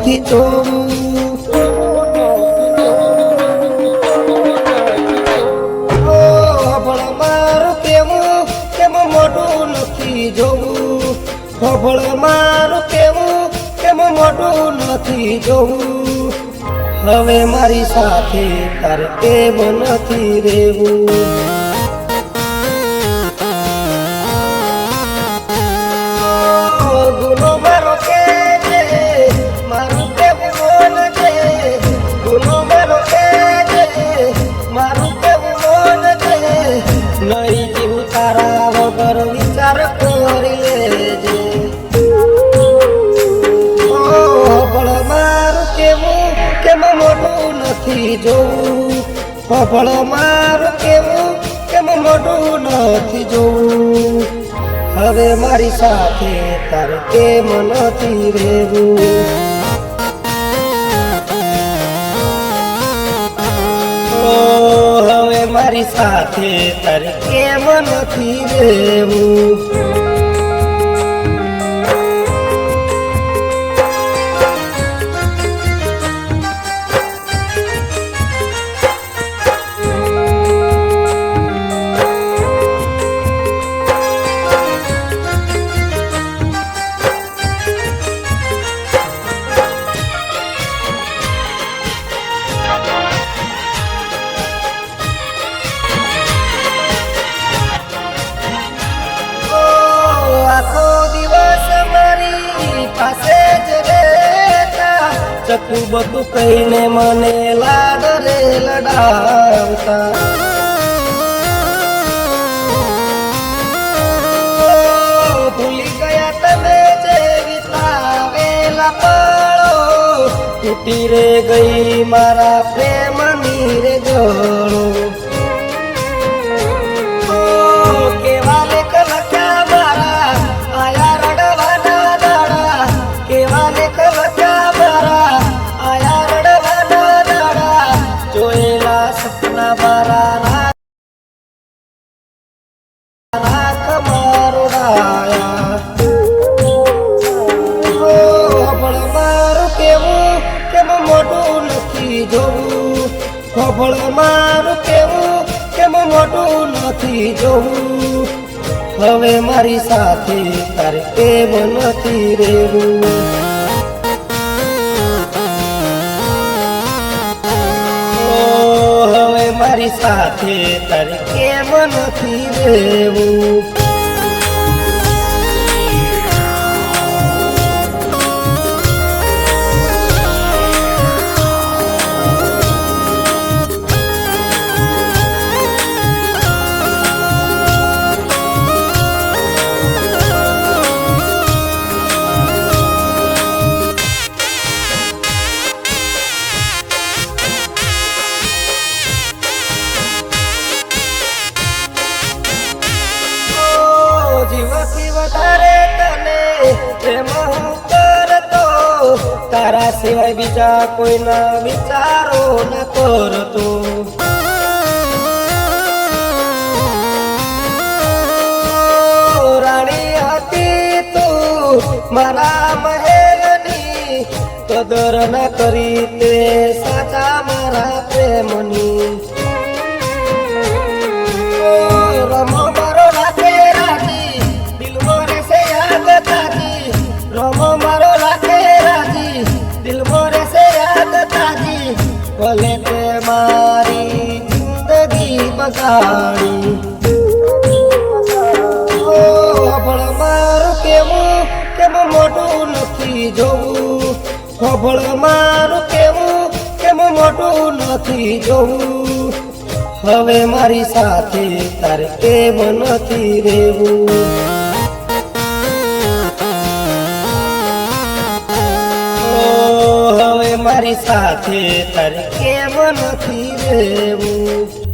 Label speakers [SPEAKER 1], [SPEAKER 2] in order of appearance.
[SPEAKER 1] નથી જોવું. ખબર મારું કેવું કેમ મોટું નથી જોવું. ખબર મારું કેવું કેમ મોટું નથી જોવું. હવે મારી સાથે તારે કેમ નથી રહેવું. ગુનો મારો કે છે મારું કેવું મોન છે. ગુનો મારો કે છે મારું કેવું મોન છે. નહીં જીવ તારા વગર વિચાર કરી લેજે. ખબર મારું કેવું કેમ મોટું નથી જોવું. ખબર મારું કેવું કેમ મોટું નથી જોવું. હવે મારી સાથે તારે કેમ નથી રહેવું. હવે મારી સાથે તારે કેમ નથી રહેવું. આખો દિવસ મારી પાસે જ રહેતા. ચકુ બધું કહીને મને લાડ રે લડાવતા. ભૂલી ગયા તમે જે વિતાવેલા પળો. તૂટી રે ગઈ મારા પ્રેમની રે જોડો. કેવા લેખ લખ્યા મારા આયા રડવાના દાડા. કેવા લેખ લખ્યા મારા આયા રડવાના દાડા. જોયેલા સપના મારા રાખ મારો ડાયા. ખબર મારું કેવું કેમ મોટું નથી જોવું. ખબર મારું કેવું કેમ મોટું નથી જોવું. હવે મારી સાથે તારે કેમ નથી રહેવું. હવે મારી સાથે તારે કેમ નથી રહેવું. જીવથી વધારે તને પ્રેમ હું કરતો. તારા સિવાય બીજા કોઈના વિચારો ન કરતો. રાણી હતી તું મારા મહેલની. કદર ન કરી તે સાચા મારા પ્રેમની. રમો મારો રાખે રાજી દિલ મોરે સે યાદ તાજી. રમો મારો રાખે રાજી દિલ મોરે સે યાદ તાજી. ભલે તે મારી જિંદગી બગાડી. ખબર મારું કેવું કેમ મોટું નથી જોવું. ખબર મારું કેવું કેમ મોટું નથી જોવું. હવે મારી સાથે તારે કેમ નથી રહેવું. હવે મારી સાથે તારે કેમ નથી રહેવું.